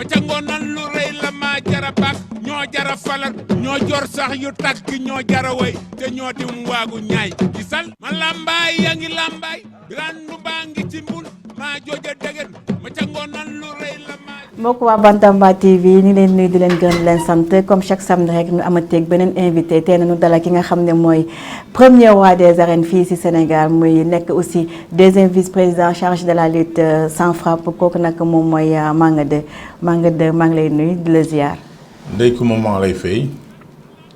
ma ca ngoonan lu rëy la maa jara bak ñoo jara falar ñoo jor sax yu tàkk ñoo jara way te ñoo dim waagu ñaay gisal ma lambaay yaa ngi lambaay randu baa ngi ci mbul maa jooja degen ma ca ngoonan lu rëy la maa mbokk waa Bantamba TV ñu leen nuyu di leen gërëm di leen sant comme chaque samedi rek ñu amateeg beneen invité tey nañu dalal ki nga xam ne mooy premier roi des arènes fii ci Sénégal muy nekk aussi deuxième vice-président chargé de la lutte sans frappe kooku nag moom mooy Manga 2 Manga 2 maa ngi lay nuyu di la ziar. Ndeye Coumba maa lay fay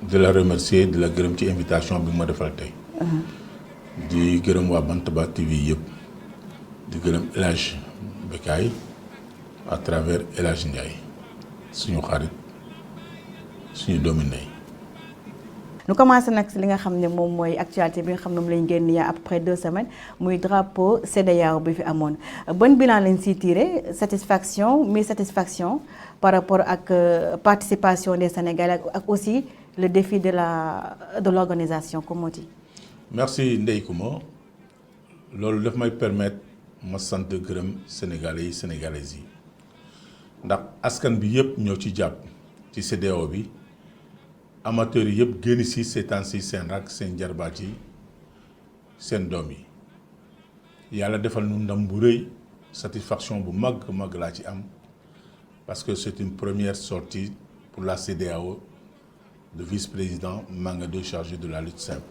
di la remercier di la gërëm ci invitation bi ma defal tey. di gërëm waa Bantamba TV yëpp di gërëm El Hadj Bécaye à travers El Hadj Ndiaye suñu xarit suñu doomi ndey. ñu commencé nag si li nga xam ne moom mooy actualité bi nga xam ne moom lañ génn yaa à peu près 2 semaines muy drapeau CEDEAO bi fi amoon ban bilan lañ siy tiré satisfaction mi-satisfaction par rapport ak participation des Sénégalais ak aussi le défi de l'organisation comme on dit. merci Ndeye Coumba loolu daf may permettre ma sant gërëm Sénégalais yi Sénégalaises yi ndax askan bi yëpp ñoo ci jàpp ci CEDEAO bi amateurs yi yëpp génn si seetaan si seen rak seen jarbaat yi seen doom yi yàlla defal nu ndam bu rëy satisfaction bu mag laa ci am parce que c'est une première sortie pour la CEDEAO de vice-président Manga 2 chargé de la lutte simple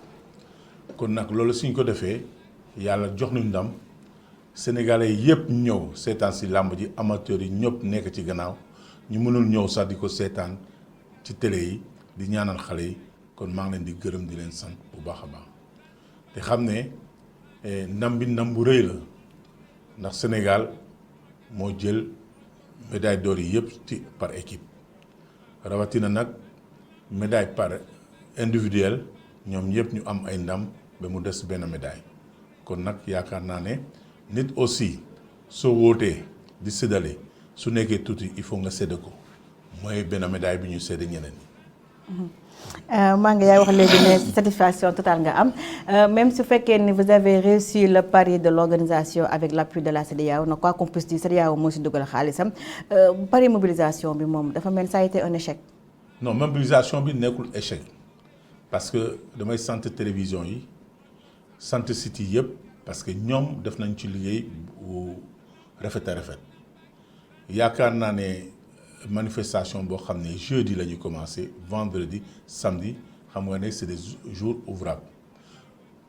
kon nag loolu suñ ko defee yàlla jox nu ndam sénégalais yëpp ñëw seetaan si làmb ji amateurs yi ñëpp nekk ci gannaaw ñu mënul ñëw sax di ko seetaan ci télé yi di ñaanal xale yi kon maa ngi leen di gërëm di leen sant bu baax a baax te xam ne ndam bi ndam bu rëy la ndax Sénégal moo jël médaille d'or yi yëpp ci par équipe rawatina nag médaille par individuel ñoom ñëpp ñu am ay ndam ba mu des benn médaille kon nag yaakaar naa ne nit aussi soo wootee di séddale su nekkee tuuti il faut nga sédd ko mooy benn médaille bi ñu sédd ñeneen ñi. maa ngi yaay wax léegi ne satisfaction totale nga am même su fekkee ni vous avez réussi le pari de l'organisation avec l'appui de la CEDEAO na quoi qu'on puisse dire CEDEAO moo si dugal xaalisam pari mobilisation bi moom dafa mel ça a été un échec. non mobilisation bi nekkul échec parce que damay sant télévision yi sant site yi yëpp parce que ñoom def nañ ci liggéey bu rafet a rafet yaakaar naa ne manifestation boo xam ne jeudi la ñu commencé vendredi samedi xam nga ne c'est des jours ouvrables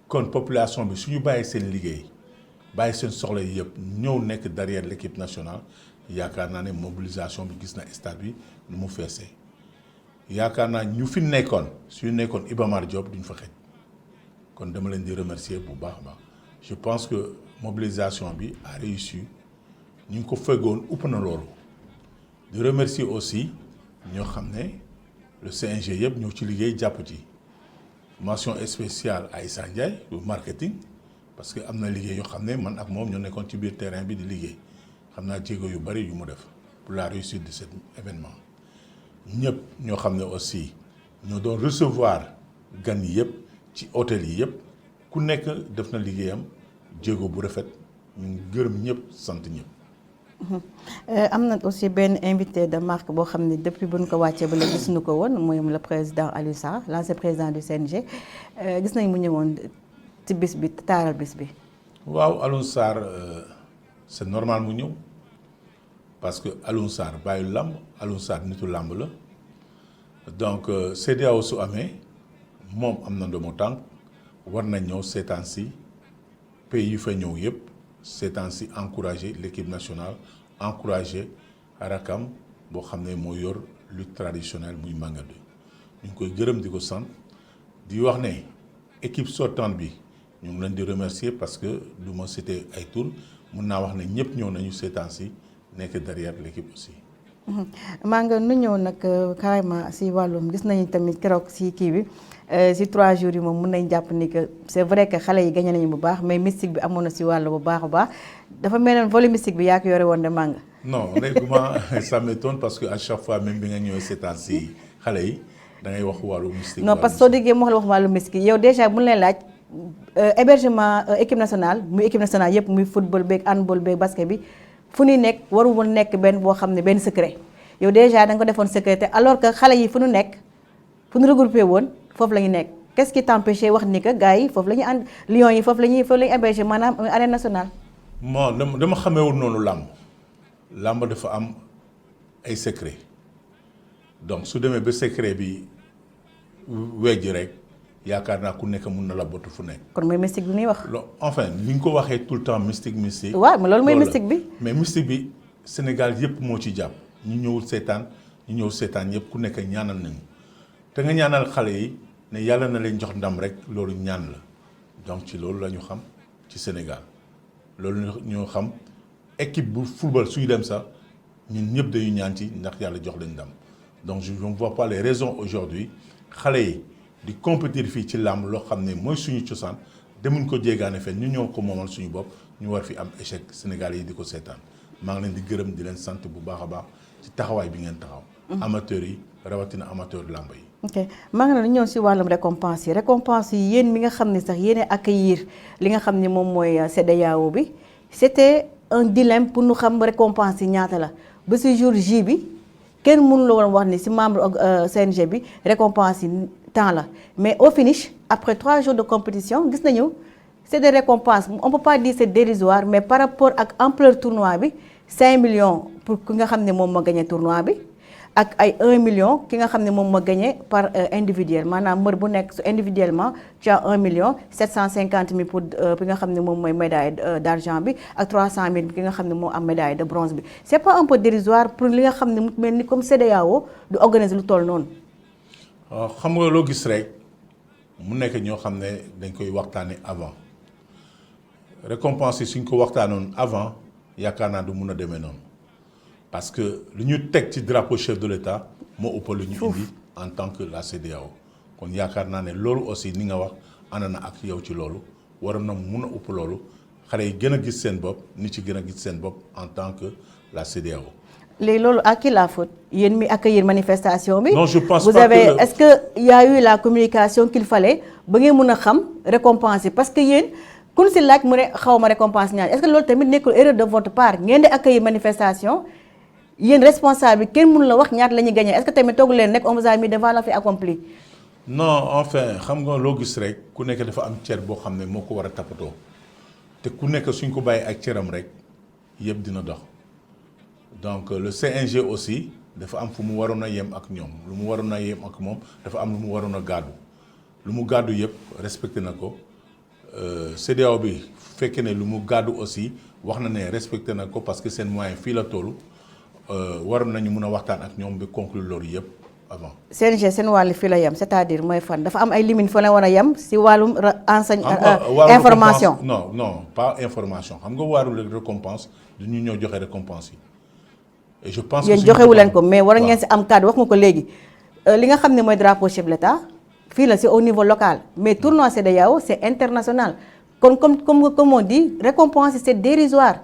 kon population bi suñu bàyyi seen liggéey bàyyi seen soxla yi yëpp ñëw nekk derrière l'équipe nationale yaakaar naa ne mobilisation bi gis na stade bi nu mu feesee yaakaar naa ñu fi nekkoon suñu nekkoon Iba Mar Diop duñ fa xëj kon dama leen di remercier bu baax a baax je pense que mobilisation bi a réussi ñu ngi ko feggoon upp na loolu di remercier aussi ñoo xam ne le CNG yëpp ñoo ci liggéey jàpp ci mention spéciale à Issa Ndiaye du marketing parce que am na liggéey yoo xam ne man ak moom ñoo nekkoon ci biir terrain bi di liggéey xam naa jéego yu bari yu mu def pour la réussite de cet événement ñëpp ñoo xam ne aussi ñoo doon recevoir gan yi yëpp ci hôtel yi yëpp ku nekk def na liggéeyam jéego bu rafet ñu ngi gërëm ñëpp sant ñëpp. am na aussi benn invité de marque boo xam ne depuis bu ñu ko wàccee ba léegi gisuñu ko woon mooy le président Aliou Sarr l'ancien président du CNG gis nañ mu ñëwoon ci bis bi taaral bis bi. waaw Aliou Sarr c'est normal mu ñëw parce que Aliou Sarr bàyyi làmb Aliou Sarr nitu làmb la donc CEDEAO su amee moom am na ndomo tànk war nañ ñëw seetaan si pays yu fa ñëw yëpp. seetaan si encourager l'équipe nationale encourager rakam boo xam ne moo yor lutte traditionnelle muy Manga 2 ñu ngi koy gërëm di ko sant di wax ne équipe sortante bi ñu ngi leen di remercier parce que du ma citer ay tur mun naa wax ne ñëpp ñëw nañu seetaan si nekk derrière l'équipe aussi. Manga nu ñëw nag carrément si wàllum gis nañu tamit keroog si kii bi si 3 jours yi moom mun nañ jàpp ni que c'est vrai que xale yi gagné nañu bu baax mais mystique bi amoon na si wàll bu baax a baax dafa mel ne volet mystique bi yaa ko yore woon de Manga. non léegi ça m'étonne parce que à chaque fois même bi nga ñëwee seetaan si xale yi da ngay wax wàllu mystique. non parce que soo déggee mu wax la wax wàllu mystique yow déjà bu ñu leen laaj hébergement équipe nationale muy équipe nationale yëpp muy football beeg handball beeg basket bi fu ñuy nekk waru woon nekk benn boo xam ne benn secret yow déjà da nga ko defoon secrétaire alors que xale yi fu ñu nekk fu ñu regroupé woon foofu la ñu nekk qu'est-ce qui t'empêchait wax ni que gars yi foofu la ñu ànd Lions yi foofu la ñuy héberger maanaam arène nationale. bon dama xameewul noonu làmb dafa am ay secret donc su demee ba secret bi wejj rek yaakaar naa ku nekk mun na la botu fu nekk. kon mooy mystique bi ñuy wax. enfin li ñu ko waxee tout le temps mystique. waaw mais loolu mooy mystique bi. mais mystique bi Sénégal yëpp moo ci jàpp ñu ñëwul seetaan ñu ñëw seetaan yëpp ku nekk ñaanal nañu te nga ñaanal xale yi ne yàlla na leen jox ndam rek loolu ñaan la donc ci loolu la ñu xam ci Sénégal loolu ñu xam équipe bu football suy dem sax ñun ñëpp dañu ñaan ci ndax yàlla jox leen ndam donc je ne vois pas les raisons aujourd'hui xale yi di compétir fii ci làmb loo xam ne mooy suñu cosaan demuñ ko jéegaane fenn ñu ñëw ko moomal suñu bopp ñu war fi am échec Sénégal yi di ko seetaan maa ngi leen di gërëm di leen sant bu baax a baax ci taxawaay bi ngeen taxaw. amateurs yi rawatina amateur làmb yi. ok maa ngi leen di ñëw si wàllum récompense yi yéen mi nga xam ne sax yéen a accueillir li nga xam ne moom mooy CEDEAO bi c'était un dilemme pour ñu xam récompense yi ñaata la ba si jour J bi kenn mënu la woon wax ni si membre CNG bi récompense yi temps la mais au finish après 3 jours de compétition gis nañu c'est des récompenses on peut pas dire c'est dérisoire mais par rapport ak ampleur tournoi bi 5 millions pour ki nga xam ne moom moo gagné tournoi bi ak ay 1 million ki nga xam ne moom moo gagné par individuel maanaam mbër bu nekk su individuellement tu as 1 million 750 000 pour bi nga xam ne moom mooy médaille d'argent bi ak 300 000 ki nga xam ne moo am médaille de bronze bi c'est pas un peu dérisoire pour li nga xam ne mu mel ni comme CEDEAO du organiser lu toll noonu. xam nga loo gis rek mu nekk ñoo xam ne dañ koy waxtaanee avant récompense yi suñ ko waxtaanoon avant yaakaar naa du mun a demee noonu parce que lu ñu teg ci drapeau chef de l'État moo ëpp lu ñu indi en tant que la CEDEAO kon yaakaar naa ne loolu aussi ni nga wax ànd na ak yow ci loolu waroon na mun a ëpp loolu xale yi gën a gis seen bopp nit ci gën a gis seen bopp en tant que la CEDEAO. léegi loolu à qui la faute yéen mi accueillir manifestation bi. non je pense vous pas avez que est-ce que y a eu la communication qu'il fallait ba ngeen mën a xam récompenser parce que yéen kun si laaj mu ne xaw ma récompense ñaar est-ce que loolu tamit nekkul erreur de votre part ngeen di accueillir manifestation yéen responsable bi kenn mënu la wax ñaata la ñuy gagné est-ce que tamit toogu leen nekk on vous a mis devant la fait accompli. non enfin xam nga loo gis rek ku nekk dafa am cër boo xam ne moo ko war a toppatoo te ku nekk suñ ko bàyyi ak cëram rek yëpp dina dox. donc le CNG aussi dafa am fu mu waroon a yem ak ñoom lu mu waroon a yem ak moom dafa am lu mu waroon a gàddu lu mu gàddu yëpp respecté na ko CEDEAO bi fekkee ne lu mu gàddu aussi wax na ne respecté na ko parce que seen moyen fii la toll waroon nañu mun a waxtaan ak ñoom ba conclure loolu yëpp avant. CNG seen wàll fii la yem c'est-à-dire mooy fan dafa am ay limites fa la war a yem si wàllum information. non pas information xam nga wàllu récompense du ñu ñoo joxe récompense yi. et je pense que yéen joxewu leen ko mais war ngeen si am cadre wax nga ko léegi li nga xam ne mooy drapeau chef de l'État fii la c'est au niveau local mais tournoi CEDEAO c'est international kon comme on dit récompense c'est dérisoire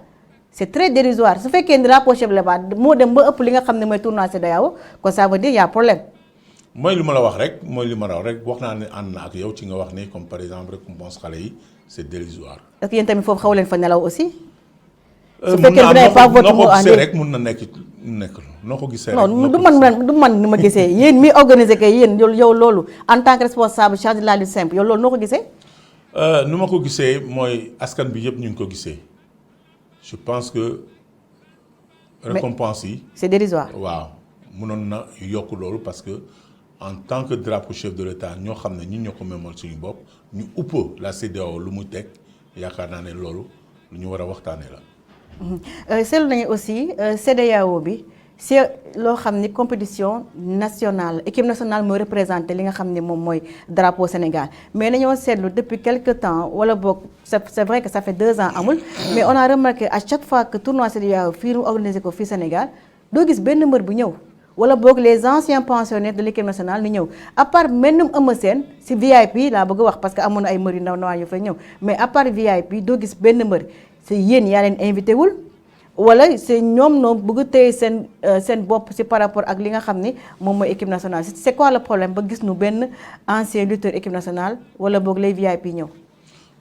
c'est très dérisoire su fekkee ne drapeau chef de l'État moo dem ba ëpp li nga xam ne mooy tournoi CEDEAO kon ça veut dire y a problème. mooy li ma la wax rek wax naa ne ànd na ak yow ci nga wax ne comme par exemple récompense xale yi c'est dérisoire. est-ce que yéen tamit foofu xaw leen fa nelaw aussi. su fekkee vous n'avez pas votre mot en dire rek mun na nekk noo ko gisee rek. non du man ni ma gisee yéen mi organiser kay yéen yow loolu en tant que responsable chargé de la lutte simple yow loolu noo ko gisee. nu ma ko gisee mooy askan bi yëpp ñu ngi ko gisee je pense que. récompense yi c'est dérisoire. waaw mënoon na yokk loolu parce que en tant que drapeau chef de l'État ñoo xam ne ñun ñoo ko mémal suñu bopp ñu upp la CEDEAO lu mu teg yaakaar naa ne loolu lu ñu war a waxtaanee la. seetlu nañu aussi CEDEAO bi c'est loo xam ni compétition nationale équipe nationale mooy représenté li nga xam ne moom mooy drapeau Sénégal mais nañoo seetlu depuis quelque temps wala boog c'est vrai que ça fait 2 ans amul mais on a remarqué à chaque fois que tournoi CEDEAO fii ñu organisé ko fii Sénégal doo gis benn mbër bu ñëw wala boog les anciens pensionnaires de l'équipe nationale ni ñëw à part mennum Eumeu Sène si VIP laa bëgg a wax parce que amoon na ay mbër yu ndaw yu fay ñëw mais à part VIP doo gis benn mbër c'est yéen yaa leen invité wul wala c'est ñoom noo bëgg téye seen bopp ci par rapport ak li nga xam ni moom mooy équipe nationale c'est quoi le problème ba gis nu benn ancien lutteur équipe nationale wala boog les VIP ñëw.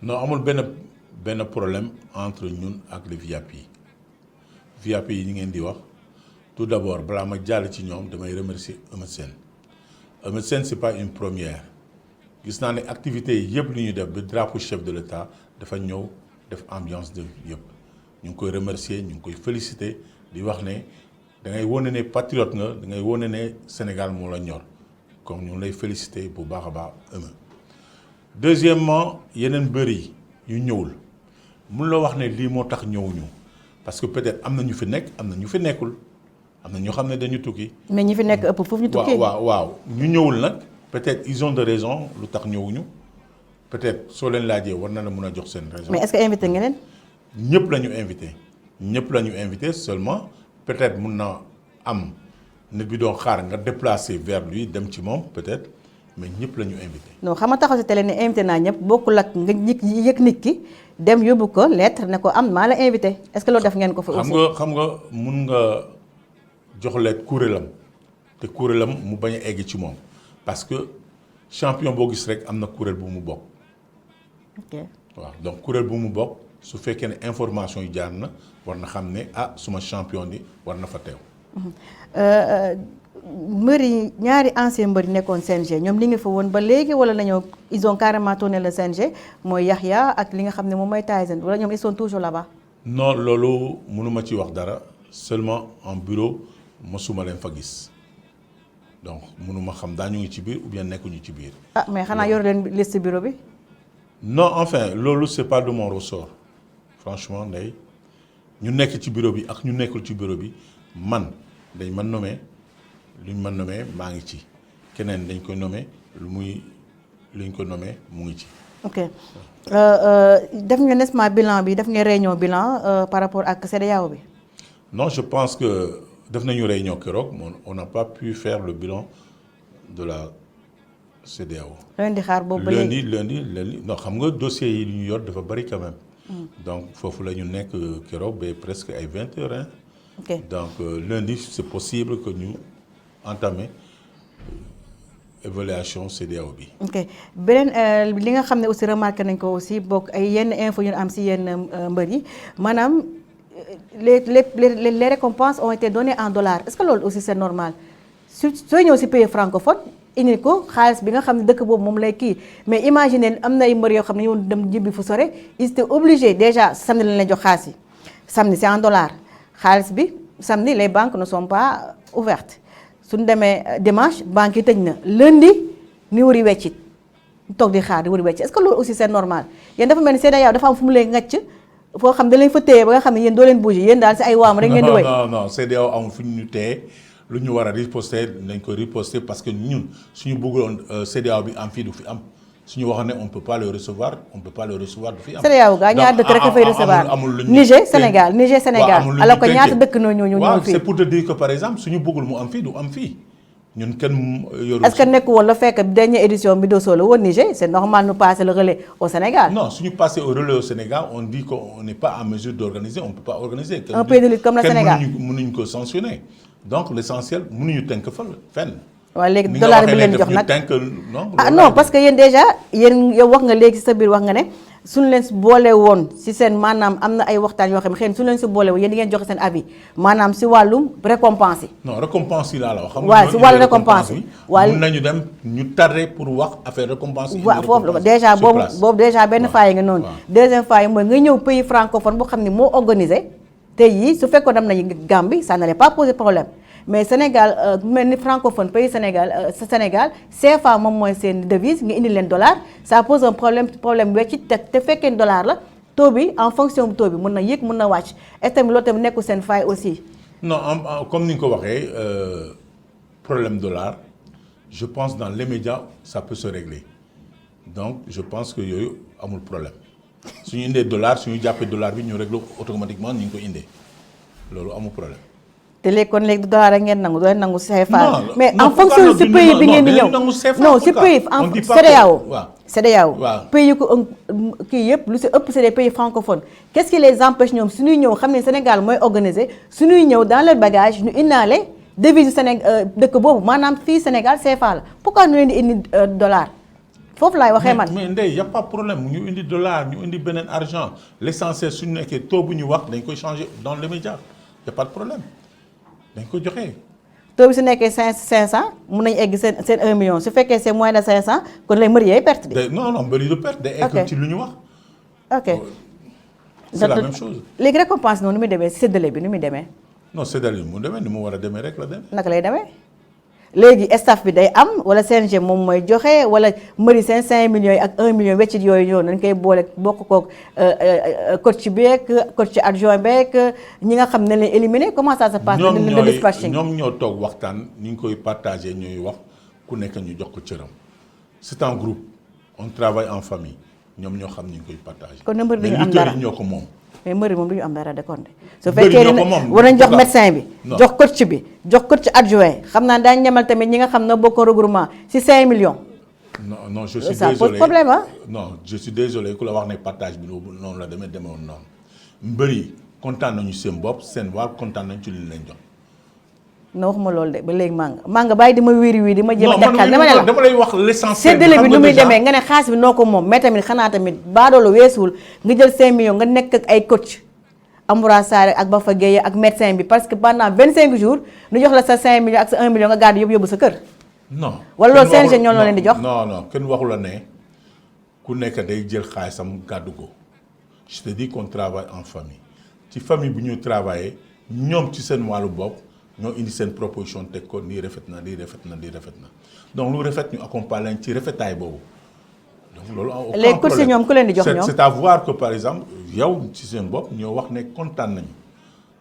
non amul benn problème entre ñun ak les VIP yi ñi ngeen di wax tout d'abord balaa ma jàll ci ñoom damay remercier Eumeu Sène. Eumeu Sène c'est pas une première gis naa ne activités yi yëpp li ñuy def ba drapeau chef de l'État dafa ñëw def ambiance de yëpp ñu ngi koy remercier ñu ngi koy féliciter di wax ne da ngay wane ne patriote nga da ngay wane ne Sénégal moo la ñor comme ñu ngi lay féliciter bu baax a baax Eumeu. Deuxièmement yeneen bëri yu ñëwul mun la wax ne lii moo tax ñëwuñu parce que peut-être am na ñu fi nekk am na ñu fi nekkul am na ñoo xam ne dañu tukki. mais ñi fi nekk ëpp foofu ñu tukki. waaw ñu ñëwul nag peut-être ils ont de raison lu tax ñëwuñu peut-être soo leen laajee war na la mun a jox seen raison. mais est-ce que invité nga leen. ñëpp la ñu invité seulement peut-être mun na am nit bi doon xaar nga déplacer vers lui dem ci moom peut-être mais ñëpp la ñu invité. non xam nga taxaw si télé ne invité naa ñëpp bokkul ak nga yëg nit ki dem yóbbu ko lettre ne ko am maa la invité est-ce que loolu def ngeen ko fi aussi. xam nga mun nga jox leen kuréelam te kuréelam mu bañ a egg ci moom parce que champion boo gis rek am na kuréel bu mu bokk. ok waaw donc kuréel bu mu bokk su fekkee ne information yi jaar na war na xam ne suma champion bi war na fa teew. mbër yi ñaari ancien mbër yi nekkoon CNG ñoom li nga fa woon ba léegi wala nañoo ils ont carrément tourné le CNG mooy Yaxya ak li nga xam ne moom mooy Tyson wala ñoom ils sont toujours là-bas. non loolu mënuma ci wax dara seulement en bureau mosuma leen fa gis donc mënuma xam daañu ngi ci biir ou bien nekkuñu ci biir. mais xanaa yor leen liste bureau bi. non enfin loolu c'est pas de mon ressort franchement ndey ñu nekk ci bureau bi ak ñu nekkul ci bureau bi man dañ ma nommé luñ ma nommé maa ngi ci keneen dañ ko nommé luñ ko nommé mu ngi ci. ok def nga n'est-ce pas bilan bi def nga réunion bilan par rapport ak CEDEAO bi. non je pense que def nañu réunion keroog on n'a pas pu faire le bilan de la CEDEAO. leen di xaar boobu ba léegi lundi non xam nga dossier yi li ñu yor dafa bari quand même. donc foofu la ñu nekk keroog ba presque ay 20 heures hein. ok donc lundi c'est possible que ñu entamer évaluation CEDEAO bi. ok beneen li nga xam ne aussi remarqué nañ ko aussi bokk ay yenn info yu am si yenn mbër yi maanaam les récompenses ont été données en dollars est-ce que loolu aussi c'est normal sooy ñëw si pays francophone indi ko xaalis bi nga xam ne dëkk boobu moom lay kii mais imaginez am na ay mbër yoo xam ne ñoo dem jibbi fu sore ils étaient obligés déjà samedi lañ lay jox xaalis yi samedi c'est en dollars xaalis bi samedi les banques ne sont pas ouvertes suñu demee dimanche banque yi tëj na lundi ni wari weccit toog di xaar di wari weccit est-ce que loolu aussi c'est normal yéen dafa mel ni CEDEAO dafa am fu mu lay ngacc foo xam da leen fa téye ba nga xam ne yéen doo leen bouger yéen daal si ay waam rek ngeen di wéy. non CEDEAO amul fu ñu téye lu ñu war a riposter nañ ko riposter parce que ñun suñu bëggoon CEDEAO bi am fii du fi am suñu waxoon ne on peut pas le recevoir du fi am. CEDEAO gaa ñaata dëkk rek a fay recevoir Niger Sénégal alors que ñaata dëkk ñoo ñëw fii. c'est pour te dire que par exemple suñu bëggul mu am fii du am fii ñun kenn yoru. est-ce que nekk woon la fekk dernière édition bi doosoo la woon Niger c'est normal nous passer le relais au Sénégal. non suñu passer au relais au Sénégal on dit qu'on n'est pas en mesure d'organiser on peut pas organiser. un pays de lutte comme le Sénégal mënuñu ko sanctionner donc l'essentiel mënuñu tënk fenn. waaw léegi dollar bi leen jox nag non parce que yéen déjà yow wax nga léegi ci sa biir wax nga ne suñu leen si boole woon si seen maanaam am na ay waxtaan yoo xam ne xëy na suñu leen si boole woon yéen di ngeen joxe seen avis maanaam si wàllum récompense yi. non récompense yi laa la wax. xam nga si wàllu récompense yi mun nañu dem ñu tardé pour wax affaire récompense yi. waaw foofu déjà boobu déjà benn faay nga noonu. deuxième faay mooy nga ñëw pays francophone boo xam ne moo organisé tey yii su fekkoon am nañu Gambie ça n'allait pas poser problème. mais Sénégal mel ni francophone pays Sénégal CFA moom mooy seen devise nga indi leen dollar ça pose un problème wecci te fekkee dollar la taux bi en fonction bu taux bi mën na yéeg mën na wàcc et tamit loolu tamit nekkul seen faille aussi. non comme ni nga ko waxee problème dollar je pense dans les médias ça peut se régler donc je pense que yooyu amul problème suñu indee dollar suñu jàppee dollar bi ñu régler automatiquement ni ñu ko indee loolu amul problème. te léegi kon léegi dollar ak ngeen nangu doo leen nangu CFA. mais en fonction si pays bi ngeen di ñëw non si pays en CEDEAO pays yu ko kii yëpp lu si ëpp c'est des pays francophones qu'est-ce qui les empêche ñoom suñuy ñëw xam ne Sénégal mooy organisé suñuy ñëw dans leur bagage ñu indaale devise Sénégal dëkk boobu maanaam fii Sénégal CFA la pourquoi ñu leen di indi dollar foofu laay waxee man. mais ndey y a pas problème ñu indi dollar ñu indi beneen argent l'essentiel suñu nekkee taux bu ñu wax dañ koy changer dans les médias y a pas de problème. dañ ko joxe. taux bi su nekkee 500 mun nañu egg seen 1 million su fekkee c'est moins de 500 kon lay mbër yee perte de. non mbër yi du perte day egg ci lu ñu wax. ok c'est la même chose. léegi récompense noonu nu muy demee séddale bi nu muy demee. non séddale bi mu demee ni mu war a demee rek la demee. naka lay demee léegi staff bi day am wala CNG moom mooy joxe wala mbëri seen 5 millions yi ak 1 million weccit yooyu ñëw dañ koy boole bokk koog coach beeg coach adjoint beeg ñi nga xam ne leen éliminé comment ça se passe. le dispatching ñoom ñoo toog waxtaan ni ñu koy partagé ñooy wax ku nekk ñu jox ko cëram c'est un groupe on travaille en famille ñoom ñoo xam ni ñu koy partagé. kon na mbëri duñu am dara mais ñoo ko moom. mais mbëri moom du ñu am dara de compte su fekkee ne war nañ jox médecin bi jox coach bi jox coach adjoint xam naa daañu ñamal tamit ñi nga xam ne bokk regroupement ci 5 millions. non je suis ça désolé pose problème ah. non je suis désolé ku la wax ne partage bi noonu la demee demewoon noonu mbëri kontaan nañu seen bopp seen waa kontaan nañu ci li leen jox. non waxuma loolu de ba léegi manga bàyyi di ma wii di ma jéem a dekkal dama lay wax l'essentiel séddale bi nu muy demee nga ne xaalis bi noo ko moom mais tamit xanaa tamit baadoolo weesuwul nga jël 5 millions nga nekk ak ay coach Amoura Sarr ak Bafa Gueye ak médecin bi parce que pendant 25 jours nu jox la sa 5 millions ak sa 1 million nga gàddu yóbbu sa kër. non wala loolu CNG ñoo leen di jox. non kenn waxu la ne ku nekk day jël xaalisam gàddu ko je te dis qu'on travaille en famille ci famille bu ñu travailler ñoom ci seen wàllu bopp. ñoo indi seen proposition teg ko nii rafet na lii rafet na lii rafet na donc lu rafet ñu accompagner ci rafetaay boobu donc loolu. les courses ñoom ku leen di jox ñoom c'est à voir que par exemple yow ci seen bopp ñoo wax ne kontaan nañu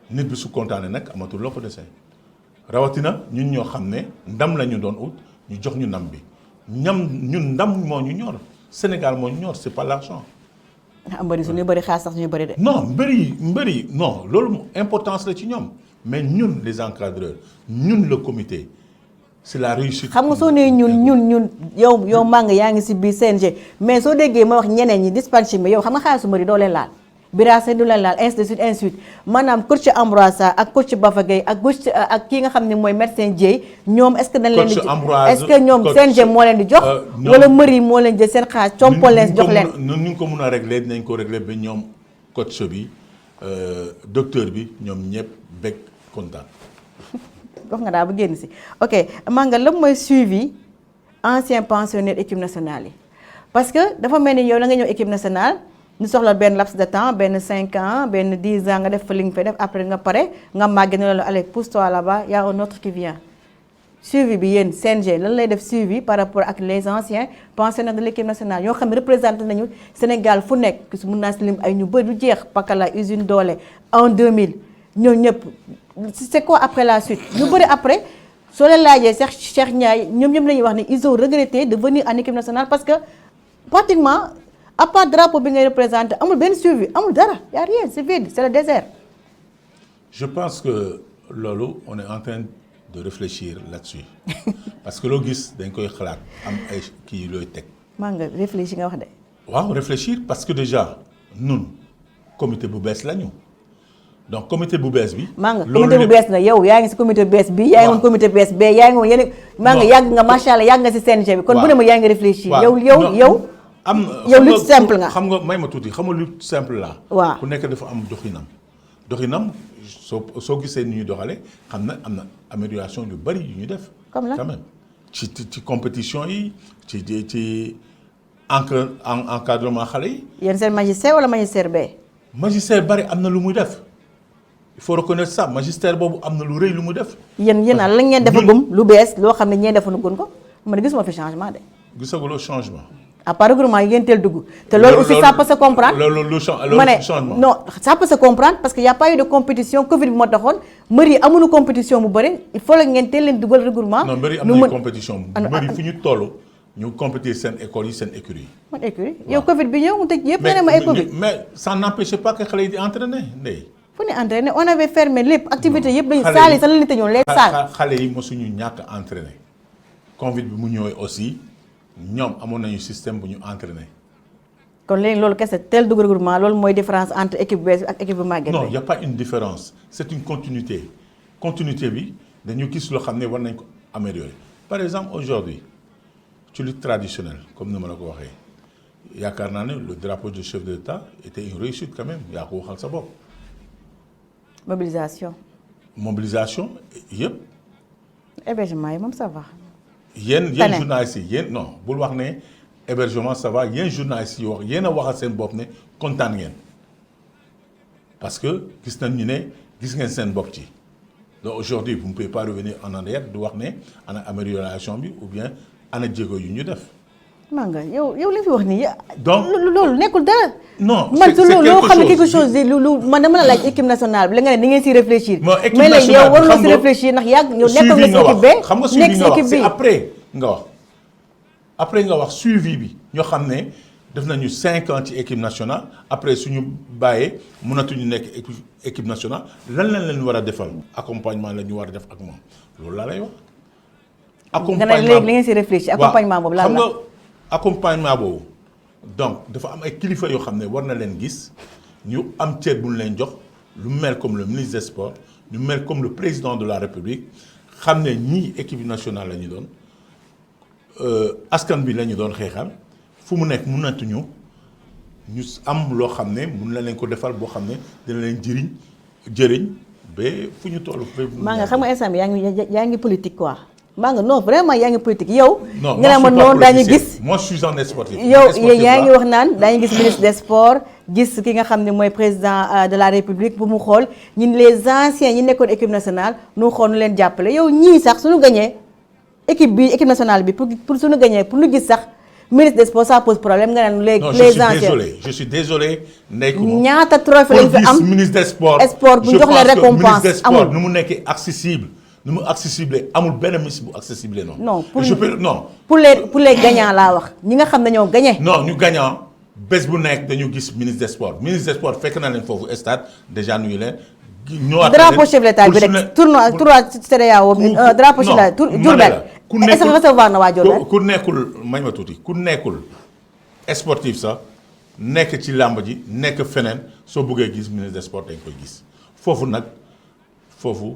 nit bi su kontaanee nag amatul loo ko desee rawatina ñun ñoo xam ne ndam la ñu doon ut ñu jox ñu ndam bi ñun ndam moo ñu ñor Sénégal moo ñu ñor c'est pas l'argent. mbëri su ñu bëri xaas sax ñu bëri de. non mbëri non loolu importance la ci ñoom. mais ñun les encadreurs ñun le comité c'est la réussite. xam nga soo nee ñun yow Manga yaa ngi ci biir CNG mais soo déggee ma wax ñeneen ñi dispatching bi yow xam nga xaalisu mbëri doo leen laal Birase du leen laal ainsi de suite maanaam coach Amoura Sarr ak coach Bafa Gueye ak coach ak kii nga xam ne mooy médecin Dieye ñoom est-ce que dañ leen di est-ce que ñoom CNG moo leen di jox wala mbëri moo leen jël seen xaalis compal leen jox leen. ñu ko mën a régler dinañ ko régler ba ñoom coach bi docteur bi ñoom ñëpp bekk kontaan. wax nga daal bu génn si ok Manga lan mooy suivi ancien pensionnaire équipe nationale yi parce que dafa mel ni yow da nga ñëw équipe nationale ñu soxla benn laps de temps benn 5 ans benn 10 ans nga def fa li nga fay def après nga pare nga màgg ne la allez pousse-toi là-bas y a un autre qui vient suivi bi yéen CNG lan lay def suivi par rapport ak les anciens pensionnaires de l'équipe nationale ñoo xam ne représenté nañu Sénégal fu nekk su mun naa si lim ay ñu bëri du jeex Pakala usine doole en 2000 ñoo ñëpp. c'est quoi après la suite ñu bëri après soo leen laajee Cheikh Ndiaye ñoom ñëpp la ñuy wax ne ils ont regretté de venir en équipe nationale parce que pratiquement à part drapeau bi ngay représenté amul benn suivi amul dara y a rien c'est vide c'est le désert. je pense que loolu on est en train de réfléchir là-dessus parce que loo gis dañ koy xalaat am ay kii looy teg. maa nga réfléchir nga wax de. waaw réfléchir parce que déjà ñun comité bu bees lañu. donc comité bu bees bi. maa nga comité bu bees na yow yaa ngi si comité bu bees bi. yaa ngi woon comité bu bees bee yaa ngi woon yeneen. maa nga yàgg nga macha allah yàgg nga si CNG bi. kon bu ne ma yaa ngi réfléchir. yow am lutte simple nga. xam nga may ma tuuti xam nga lutte simple la. waaw ku nekk dafa am doxinam soo gisee ni ñuy doxalee xam na am na amélioration yu bari yu ñu def. comme la quand même ci compétition yi ci encadrement xale yi. yéen seen magistère wala magistère bee. magistère bari am na lu muy def. il faut reconnaître ça magistère boobu am na lu rëy lu mu def. yéen la ngeen defagum lu bees loo xam ne ñee defuñu gun ko man gisuma fi changement de. gisaguloo changement. à part regroupement yi ngeen teel dugg. te loolu aussi ça peut se comprendre. loolu changement non ça peut se comprendre parce que y a pas eu de compétition Covid bi moo taxoon mbër yi amuñu compétition bu bëri il faut la ngeen teel leen dugal regroupement. non mbër yi am nañu compétition mbër yi fu ñu toll ñu compétir seen école yi seen écurie yi. man écurie yow Covid bi ñëw mu tëj yëpp nga ne ma ay Covid. mais ça n'empêche pas que xale yi di entraîner ndey. fu ñu entraîné on avait fermé lépp activité yëpp dañu saal yi sax la ñu tëjoon les salles. xale yi mosuñu ñàkk a entraîné Covid bi mu ñëwee aussi ñoom amoon nañu système bu ñu entraîné. kon léegi loolu kese tel dugg regroupement loolu mooy différence entre équipe bees ak équipe bu màgget. non y a pas une différence c'est une continuité bi dañu gis loo xam ne war nañ ko améliorer par exemple aujourd'hui ci lutte traditionnelle comme ni ma la ko waxee yaakaar naa ne le drapeau du chef de l'État était une réussite quand même yaa ko waxal sa bopp. mobilisation. mobilisation yëpp. hébergement yi moom ça va. yéen journalistes yi yéen non bul wax ne hébergement ça va yéen journalistes yi wax yéen a waxal seen bopp ne kontaan ngeen parce que gis nañ ñu ne gis ngeen seen bopp ci donc aujourd'hui vous ne pouvez pas revenir en arrière du wax ne ana amélioration bi ou bien ana jéego yu ñu def. Manga yow li fi wax nii. donc loolu nekkul dara. non man su loolu loo xam ne quelque chose lu man dama la laaj équipe nationale bi la nga ne ni ngeen si réfléchir. équipe nationale bi yow waruloo si réfléchir ndax yàgg yow nekkoon nga si équipe B. xam nga suivi nga wax c'est après nga wax suivi bi ñoo xam ne def nañu 5 ans ci équipe nationale après suñu bàyyee mënatuñu nekk équipe nationale lan lañ leen war a defal accompagnement la ñu war a def ak moom loolu laa lay wax. accompagnement nga ne léegi li ngeen si réfléchir accompagnement boobu lan la. accompagnement boobu donc dafa am ay kilifa yoo xam ne war na leen gis ñu am cër bu ñu leen jox lu mel comme le ministre des sports ñu mel comme le président de la république xam ne ñii équipe nationale la ñu doon askan bi la ñu doon xeexal fu mu nekk mënatuñu ñu am loo xam ne mun na leen ko defal boo xam ne dina leen jëriñ ba fu ñu toll. maa nga xam nga instant bi yaa ngi politique quoi. maa nga non vraiment yaa ngi politique yow. non nga ne ma noonu daañu gis. moi je suis un sportif. yow yaa ngi wax naan daañu gis ministre des sports gis ki nga xam ne mooy président de la république bu mu xool ñun les anciens ñi nekkoon équipe nationale nu xool nu leen jàppale yow ñii sax suñu gañee équipe nationale bi pour suñu gañee pour ñu gis sax ministre des sports ça pose problème nga naan les anciens. je suis désolé Ndeye Coumba ñaata trophée lañ fi am ministre des sports bu jox la récompense amul nu mu nekkee accessible. nu mu accessible amul benn ministre bu accessible noonu. non non. pour les gagnants laa wax ñi nga xam ne ñoo gagné. non ñu gagnant bés bu nekk dañu gis ministre des sports fekk na leen foofu stade déjà nuyu leen. ñëwaat drapeau chef de l'État bi rek tournoi CEDEAO drapeau chef de l'État Diourbel est-ce que recevoir na waa Diourbel. ku nekkul may ma tuuti ku nekkul sportif sax nekk ci làmb ji nekk feneen soo bëggee gis ministre des sports dañ koy gis foofu nag foofu.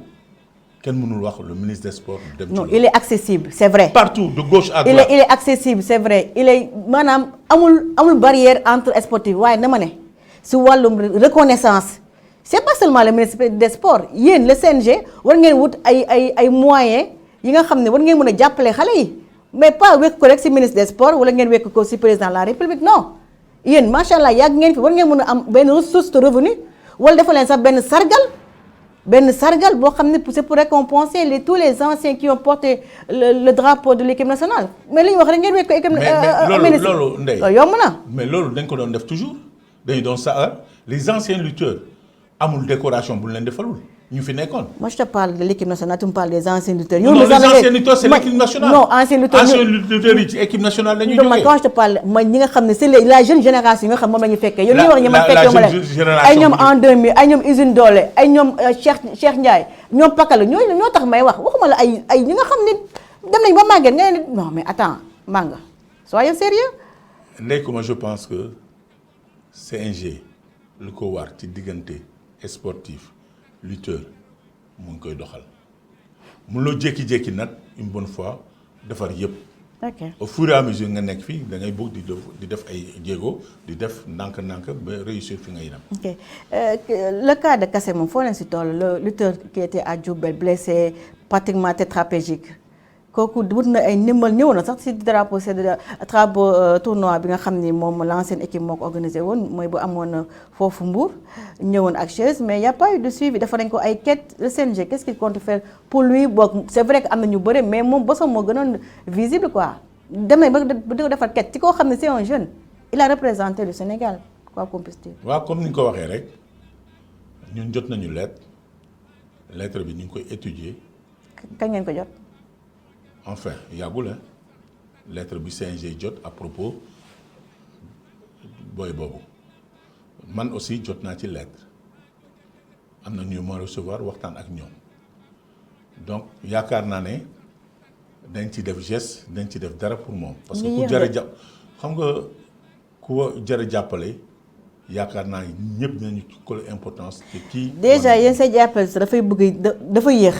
kenn mënul wax le ministre des sports. non il est accessible c'est vrai. partout de gauche à droite. il est accessible c'est vrai il est maanaam amul barrière entre sportifs waaye dama ne si wàllum reconnaissance c'est pas seulement le ministre des sports yéen le CNG war ngeen wut ay moyens yi nga xam ne war ngeen mën a jàppale xale yi mais pas wekk ko rek si ministre des sports wala ngeen wekk ko si président de la république non yéen macha allah yàgg ngeen fi war ngeen mën a am benn ressource de revenu wala dafa leen sax benn sargal boo xam ne c'est pour récompenser tous les anciens qui ont porté le drapeau de l'équipe nationale mais li ñu wax rek ngeen wekk ko équipe mais loolu Ndeye yomb na mais loolu dañ ko doon def toujours dañu doon sa les anciens lutteurs amul décoration bu ñu leen defalul ñu fi nekkoon. moi je te parle de l'équipe nationale tu me parles des anciens lutteurs. non les anciens lutteurs c'est l'équipe nationale. non anciens lutteurs yi ci équipe nationale la ñuy jógee. quand je te parle man ñi nga xam ne c'est la jeune génération yi nga xam moom la ñu fekkee. yow li ñu wax ñi ma fekkee ma leen ay ñoom en 2000 ay ñoom usine doole ay ñoom Cheikh Ndiaye ñoom Pakala ñoo tax may wax waxuma la ay ñi nga xam ne dem nañ ba màggee nga ne non mais attends Manga soyez sérieux. Ndeye Coumba je pense que CNG lu ko war ci diggante sportif. lutteur mu ngi koy doxal mun loo jékki-jékki nag une bonne fois defar yëpp. ok au fur et à mesure nga nekk fii da ngay bëgg di def ay jéego di def ndànk-ndànk ba réussir fi ngay dem. ok le cas de Kassé moom foo leen si toll le lutteur qui était à Diourbel blessé pratiquement tétraplégique kooku wut na ay ndimbal ñëw na sax si drapeau tournoi bi nga xam ni moom l'ancienne équipe moo ko organisé woon mooy bu amoon foofu Mbour ñëwoon ak chaise mais y a pas eu de suivi dafa nañ ko ay quête le CNG qu'est-ce qu'il compte faire pour lui boog c'est vrai que am na ñu bëre mais moom bosam moo gënoon visible quoi demee ba di ko defar quête ci koo xam ne c'est un jeune il a représenté le Sénégal quoi qu'on puisse dire. waaw comme ni nga ko waxee rek ñun jot nañu lettre bi ñu ngi koy étudier. kañ ngeen ko jot. enfin yàggul lettre bi CNG jot à propos booy boobu man aussi jot naa ci lettre am na ñu ma recevoir waxtaan ak ñoom donc yaakaar naa ne dañ ci def geste dañ ci def dara pour moom. parce que ku jar a jàpp xam nga ku jar a jàppale yaakaar naa ñëpp dinañu coller importance te kii. déjà yéen say jàppale sax dafay bëgg dafa yéex.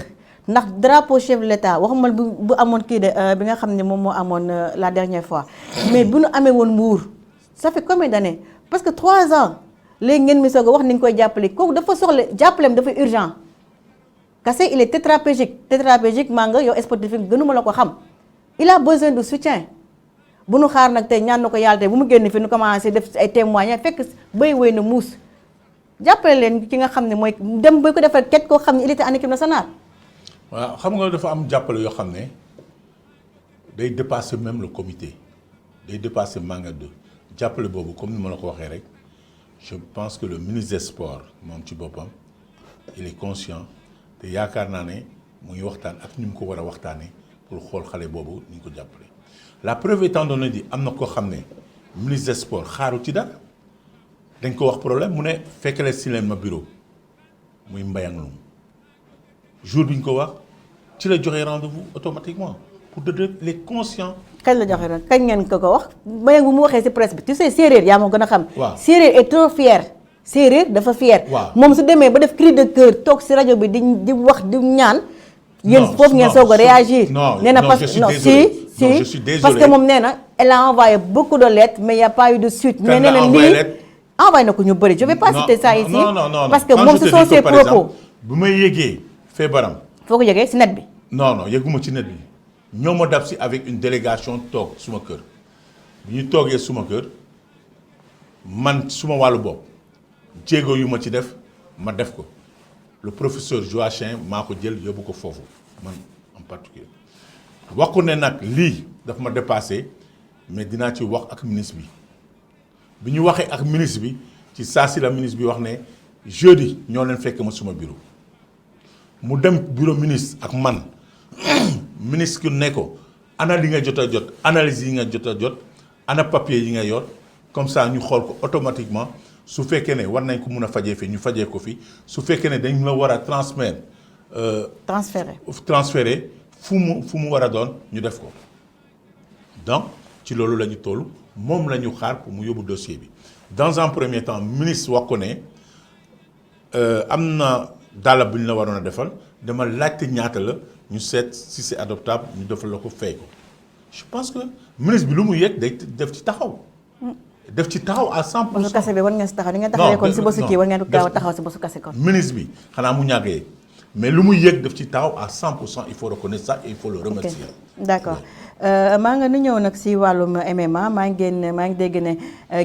ndax drapeau chef de l'État waxuma bu amoon kii de bi nga xam ne moom moo amoon la dernière fois mais bu nu amee woon Mbour ça fait combien d'années parce que 3 ans léegi ngeen mi soog a wax ni ñu koy jàppale kooku dafa soxla jàppaleem dafa urgent Kassé il est tétraplégique maa nga yow sportif gënuma la ko xam il a besoin de soutien bu nu xaar nag tey ñaan na ko yàlla tey bu mu génn fi nu commencé def ay témoignages fekk béy wéy na muus jàppale leen ki nga xam ne mooy dem ba ko defal ket koo xam ne il était en équipe nationale. waaw xam nga dafa am jàppale yoo xam ne day dépasser même le comité day dépasser Manga 2 jàppale boobu comme ni ma la ko waxee rek je pense que le ministre des sports moom ci boppam il est conscient te yaakaar naa ne mu ngi waxtaan ak ñu mu ko war a waxtaanee pour xool xale boobu ni ñu ko jàppale. la preuve étant donné di am na koo xam ne ministre des sports xaaru ci dara dañ ko wax problème mu ne fekkale si leen ma bureau muy Mbayang Loum jour bi ñu ko wax ci la joxe rendez-vous automatiquement pour de les conscients. kañ la joxe ren kañ ngeen ko wax Mbayang bu mu waxee ci presse bi tu sais séeréer yaa ma gën a xam. waaw séeréer est trop fier. séeréer dafa fier. waaw moom su demee ba def cri de cœur toog ci rajo bi di wax di ñaan. yéen foofu ngeen soog a réagir. non nee na non parce je suis que désolé. si non je suis désolé parce que moom nee na elle a envoyé beaucoup de lettres mais il y a pas eu de suite. mais nee na lii envoyé na ko ñu bëri je vais pas citer ça ici. non parce que moom ce sont ses propos. bu may yëgee feebaram. foo ko yëgee ci net bi. non yëguma ci net bi ñoo ma dab si avec une délégation toog suma kër bi ñu toogee suma kër man suma wàllu bopp jéego yu ma ci def ma def ko le professeur Joachim maa ko jël yóbbu ko foofu man en particulier wax ko ne nag lii daf ma dépassé mais dinaa ci wax ak ministre bi ñu waxee ak ministre bi ci saa si la ministre bi wax ne jeudi ñoo leen fekk ma suma bureau mu dem bureau ministre ak man ministre ki ne ko ana li nga jot a jot analyse yi nga jot a jot ana papier yi nga yor comme ça ñu xool ko automatiquement su fekkee ne war nañ ko mun a fajee fii ñu fajee ko fii su fekkee ne dañ la war a transférer fu mu war a doon ñu def ko donc ci loolu la ñu toll moom la ñu xaar pour mu yóbbu dossier bi dans un premier temps ministre wax ko ne am na dàll bu ñu la waroon a defal dama laajte ñaata la ñu seet si c'est adoptable ñu defal la ko fay ko je pense que ministre bi lu mu yëg day def ci taxaw. def ci taxaw à 100%. bosu kase bi war ngeen si taxaw ni ngeen taxawee kon si bosu kii war ngeen gaaw a taxaw si bosu kase kon. ministre bi xanaa mu ñàggee mais lu mu yëg def ci taxaw à 100% il faut reconnaître ça et il faut le remercier. d'accord maa nga nu ñëw nag si wàllum MMA maa ngi dégg ne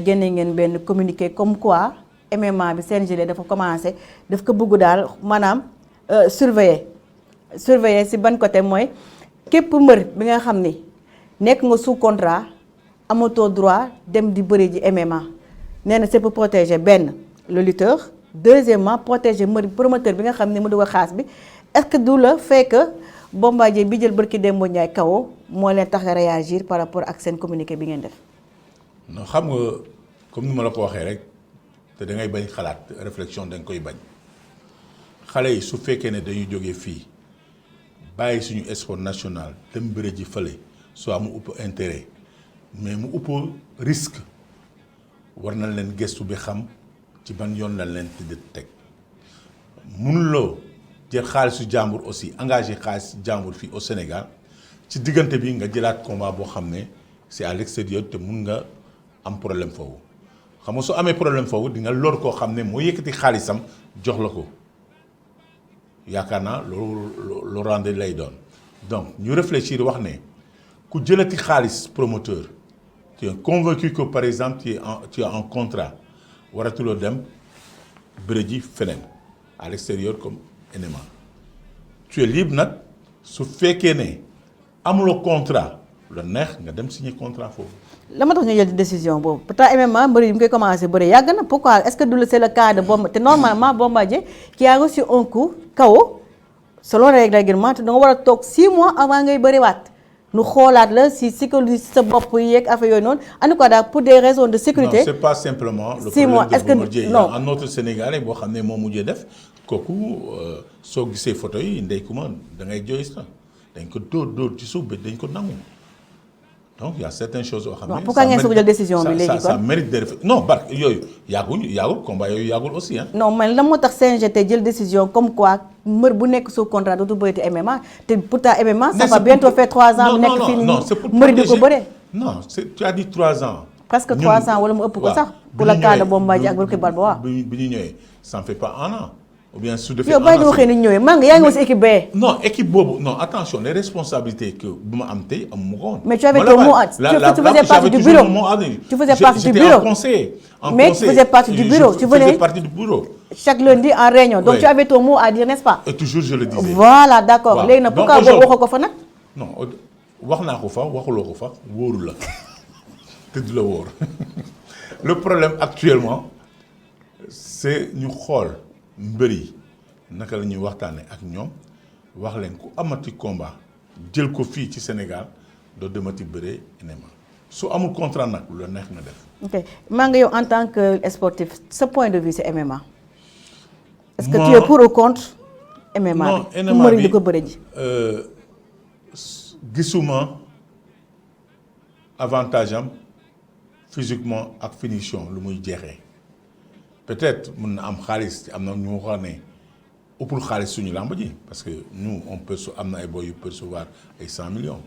génne ngeen benn communiqué comme quoi MMA bi CNG dafa commencé daf ko bëgg daal maanaam surveiller si ban côté mooy képp mbër bi nga xam ni nekk nga sous contrat. amatoo droit dem di bëri ji MMA nee na c'est pour protéger benn le lutteur deuxièmement protéger mbër promoteur bi nga xam ne mu dugg xaas bi est-ce que du la fekk Bombardier bi jël bërki Demba Ndiaye kawo moo leen tax a réagir par rapport ak seen communiqué bi ngeen def. non xam nga comme ni ma la ko waxee rek te da ngay bañ xalaat réflexion da nga koy bañ xale yi su fekkee ne dañuy jógee fii bàyyi suñu sport national dem bëri ji fële soit mu ëpp intérêt. mais mu ëpp risque war na leen gëstu bi xam ci ban yoon la leen di teg mënuloo jël xaalisu jàmbur aussi engagé xaalis jàmbur fii au Sénégal ci diggante bi nga jëlaat combat boo xam ne c'est à l'extérieur te mun nga am problème foofu xam nga soo amee problème foofu di nga lor koo xam ne moo yëkkati xaalisam jox la ko yaakaar naa loolu rende lay doon donc ñu réfléchir wax ne ku jëlati xaalis promoteur tu es convaincu que par exemple tu es en contrat waratuloo dem bëre ji feneen à l'extérieur comme MMA tu es libre nag su fekkee ne amuloo contrat la neex nga dem signer contrat foofu. la ma tax ñu jël décision boobu pourtant MMA mbër yi mu koy commencé bëre yàgg na pourquoi est-ce que c'est le cas de Bombardier te normalement Bombardier qui a reçu un coup KO selon règlement te da nga war a toog 6 mois avant ngay bëriwaat. nu xoolaat la si psychologie sa bopp yeeg affaire yooyu noonu en tout cas daal pour des raisons de sécurité. non c'est pas simplement le problème de Bombardier. Il y a un autre Sénégalais boo xam ne moo mujjee def kooku soo gisee photo yi ndey kuma da ngay jooy sax dañ ko dóor ci suuf ba dañ ko nangu donc il y a certaines choses yoo xam ne. pourquoi ngeen soog a jël décision bi léegi kon ça mérite de réflexion non barke yooyu yàggul combat yooyu yàggul aussi ah. non man la moo tax CNG tey jël décision comme quoi mbër bu nekk sous contrat dootu bëreeti MMA te pourtant MMA. ça va bientôt faire 3 ans. non nekk fii non c'est pour mbër di ko bëre. non tu as dit 3 ans. presque 3 ans wala mu ëpp ko sax. pour le cas de Bombardier ak Rocky Balboa. bi ñu ñëwee ça ne fait pas 1 an ou bien su defee. yow bàyyi di waxee ni ñëwee Manga yaa ngi woon si équipe B. non équipe boobu non attention les responsabilités que bu ma am tey amu ma ko woon. mais tu avais ton mot tu faisais partie du bureau. Tu faisais partie du bureau. J'étais un conseiller. Mais tu faisais partie du bureau. Tu venais partie du bureau. Chaque lundi en réunion. Donc tu avais ton mot à dire, n'est-ce pas? Et toujours je le disais. Voilà, d'accord. Léegi nag pourquoi boobu waxoo ko fa nag? non wax naa ko fa waxuloo ko fa wóoru la te du la wóor le problème actuellement c'est ñu xool mbër yi naka la ñuy waxtaanee ak ñoom wax leen ku amati combat jël ko fii ci Sénégal doo demati bëree MMA su amul contrat nag lu la neex nga def. ok Manga yow en tant que sportif ce point de vue c'est MMA. est-ce que tu es pour ou contre MMA bi? non MMA bi di ko bëre ji. gisuma avantage am physiquement ak finition lu muy jeexee peut-être mën na am xaalis am na ñu wax ne ëppul xaalis suñu làmb ji parce que nous on peut am na ay boy yu percevoir ay 100 millions.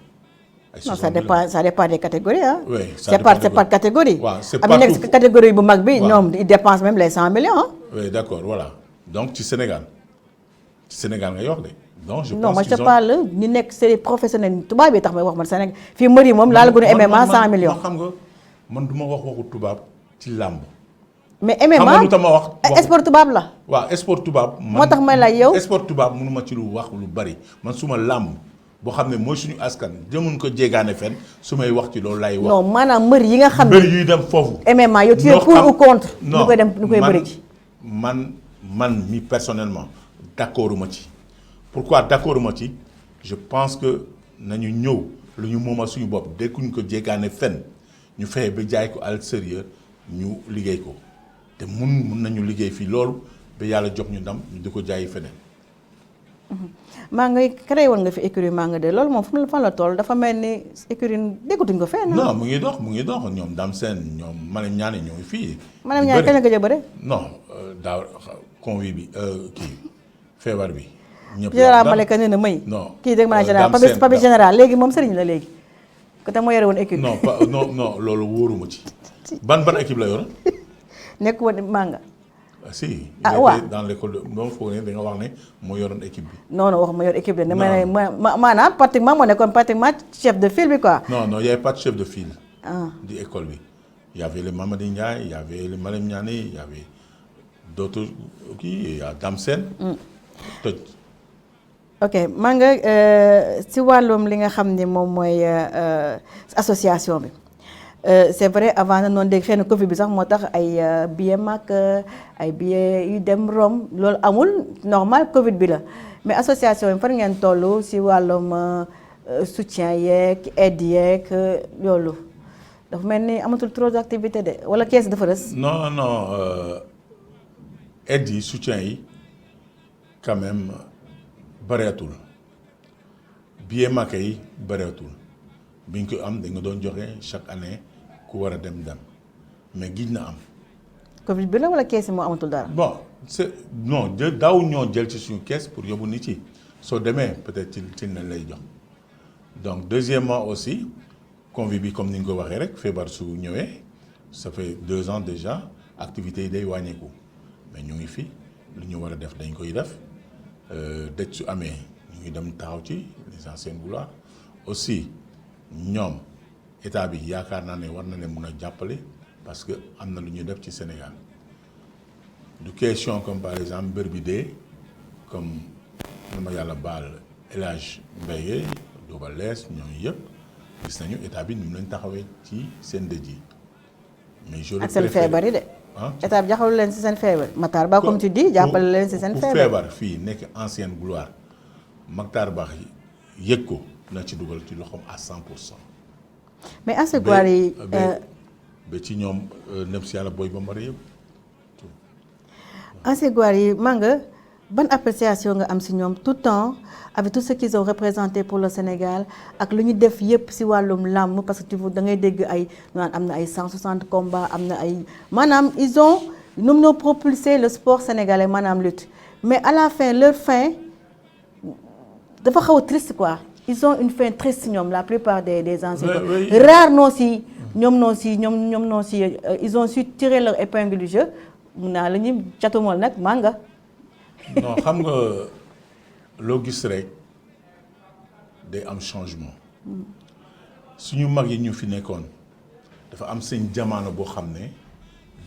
ay 60 non ça dépend des catégories hein. oui c'est par catégorie. waaw c'est pas tout. Am na catégorie bu mag bi ñoom ils dépensent même les 100 millions hein. oui d'accord voilà donc ci Sénégal ngay wax de. donc je pense non moi je te parle ñu nekk c'est des professionnels tubaab yi tax may wax man Sénégal fii mbër yi moom laal gu ñu MMA 100 millions. xam nga man du ma wax waxu tubaab ci làmb. mais MMA xam nga lu tax ma wax. sport tubaab la. waaw sport tubaab. moo tax may la yow sport tubaab mënu ma ci lu wax lu bari man suma làmb boo xam ne mooy suñu askan jëmuñ ko jéegaane fenn su may wax ci loolu lay wax. non maanaam mbër yi nga xam ne mbër yuy dem foofu. MMA yow tu es pour ou contre. non ñu koy bëri ji. man mi personnellement d'accorduma ci. pourquoi d'accorduma ci je pense que nañu ñëw lu ñu moomal suñu bopp dekkuñ ko jéegaane fenn ñu fexe ba jaay ko à l'extérieur ñu liggéey ko te mun nañu liggéey fii loolu ba yàlla jox ñu ndam ñu di ko jaayi feneen. maa ngay créé woon nga fi écurie Manga de loolu moom fan la toll dafa mel ni écurie déggatuñ ko fenn. non mu ngi dox ñoom Dame Sène ñoom Malem Niani ñoo ngi fii. Malem Niani kañ la gëj a bëre. non daaw convoi bi kii feebar bi. ñëpp général Malika nee na may. non kii dégg naa général Pape général léegi moom sëriñ la léegi. côté moo yore woon équipe. non loolu wóoruma ci. ban équipe la yoroon. nekk woon Manga. si. waaw dans l'école de moom foog ne da nga wax ne moo yoroon équipe bi. non wax ma yor équipe de. maanaam pratiquement moo nekkoon pratiquement chef de file bi quoi. non y avait pas de chef de file. di école bi. y avait le Mamadi Ndiaye y avait le Malem Niani y avait d'autres kii y a Dame Sène. toj. ok Manga si wàllum li nga xam ni moom mooy association bi c'est vrai avant na noonu dégg xëy na Covid bi sax moo tax ay billet mag ay billet yu dem Rome loolu amul normal Covid bi la mais association yi fan ngeen toll si wàllum soutien yeeg aide yeeg loolu dafa mel ni amatul trop d'activité de wala kees dafa rës. non aide yi soutien yi quand même. bareetul billet Makka yi bareetul biñ ko am dañ nga doon joxe chaque année ku war a dem mais gij na am. Covid bi la wala kees yi moo amatul dara. bon c'est non daaw ñoo jël ci suñu kees pour yóbbu nit yi soo demee peut-être ci nañ lay jox donc deuxièmement aussi Covid bi comme ni nga ko waxee rek feebar su ñëwee ça fait 2 ans déjà activités yi day wàññeeku mais ñu ngi fi lu ñu war a def dañ koy def. dëj su amee ñu ngi dem taxaw ci les anciennes gloires aussi ñoom état bi yaakaar naa ne war na leen mun a jàppale parce que am na lu ñuy def ci Sénégal du question comme par exemple mbër bi dee comme na ma yàlla baal El Hadj Mbaye Double Less ñooñu yëpp gis nañu état bi ni mu leen taxawee ci seen dëj yi mais je ak seen feebar yi de. état bi jaxalu leen si seen feebar Matar Ba comme tu dis jàppale leen si seen feebar. ku feebar fii nekk ancienne gloire Matar Ba yëg ko na ci dugal ci loxoom à 100%. mais ancienne gloire yi. ba ci ñoom nem si yàlla booy ba mari yëpp. ancienne gloire yi Manga ban appréciation nga am si ñoom tout le temps avec tout ce qu'ils ont représenté pour le Sénégal ak lu ñu def yëpp si wàllum làmb parce que tu da ngay dégg ay naan am na ay 160 combats am na ay maanaam ñoom ñoo propulsé le sport sénégalais maanaam lutte mais à la fin leur fin dafa xaw a triste quoi ils ont une fin triste ñoom la plupart des anciens. rare noo si ñoom noo si ils ont su tirer leur épingle du jeu mun naa la ñuy catumal nag Manga. non xam nga loo gis rek day am changement suñu mag yi ñu fi nekkoon dafa am seen jamono boo xam ne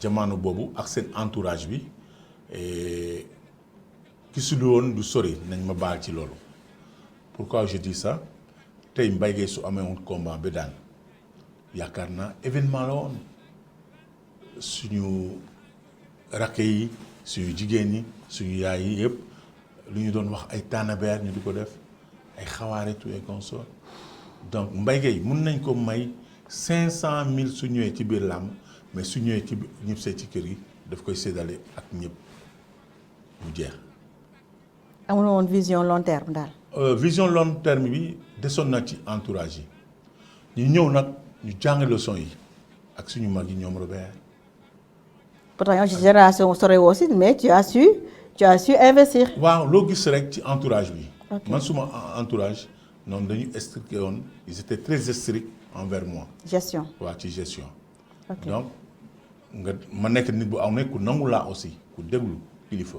jamono boobu ak seen entourage bi gisul woon du sori nañ ma baal ci loolu pourquoi je dis ça tey Mbaye Gueye su amee woon combat bi daan yaakaar naa événement la woon suñu rakk yi suñu jigéen ñi suñu yaay yi yëpp lu ñu doon wax ay tànnabeer ñu di ko def ay xawaaritu et consort donc Mbaye Gueye mun nañ ko may 500,000 su ñëwee ci biir làmb mais su ñëwee ci ñëpp see ci kër gi daf koy séddale ak ñëpp mu jeex. amul woon vision long terme daal. vision long terme bi desoon na ci entourage yi ñu ñëw nag ñu jàng leçon yi ak suñu mag yi ñoom Robert. pourtant yow ci génération sore woo si mais tu as su investir. waaw loo gis rek ci entourage bi. Ok. man suma entourage noonu dañu strict woon ils étaient très stricts envers moi. gestion. waaw ci gestion. Ok. donc nga ma nekk nit bu am ne ku nangu laa aussi ku déglu kilifa.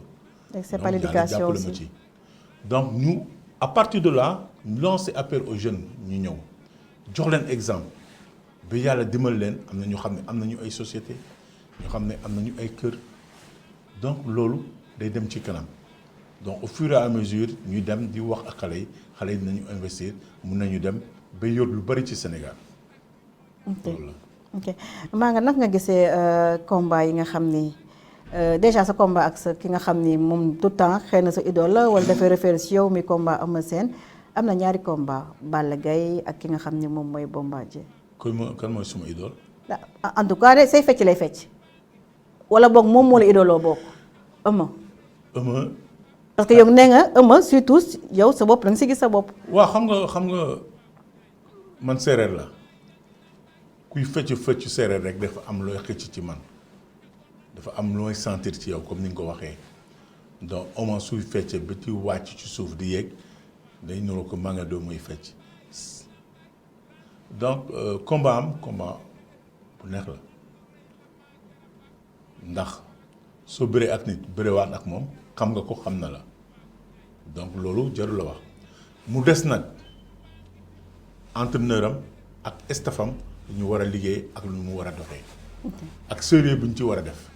donc c'est Donc, pas l'éducation yàlla jàppale ma aussi. ci. donc ñu à partir de là ñu lancé appel aux jeunes ñu ñëw jox leen exemple ba yàlla dimbal leen am na ñu xam ne am nañu ay société ñu xam ne am nañu ay kër donc loolu day dem ci kanam donc au fur et à mesure ñuy dem di wax ak xale yi dinañu investir mun nañu dem ba yor lu bari ci Sénégal. ok loolu la. ok maa nga nag nga gisee combat yi nga xam ni déjà sa combat ak sa ki nga xam ni moom tout le temps xëy na sa idole la wala dafay référé si yow mi combat Eumeu Sène am na ñaari combat Balla Gaye ak ki nga xam ni moom mooy Bombardier. kan mooy suma idole. en tout cas de say fecc lay fecc wala boog moom moo la idoloo bokk Eumeu. Eumeu. parce que yow nee nga Eumeu surtout yow sa bopp da nga si gis sa bopp. waaw xam nga man séeréer la kuy fecc séeréer rek dafa am looy xëcc ci man dafa am looy sentir ci yow comme ni nga ko waxee donc Eumeu suy fecc ba ci wàcc ci suuf di yéeg day nuroo ko Manga 2 muy fecc donc combat bu neex la ndax soo bëree ak nit bërewaat ak moom xam nga ko xam na la donc loolu jarul la wax mu des nag entraîneur am ak staffam lu ñu war a liggéey ak lu mu war a doxee. ak sérieux bu ñu ci war a def.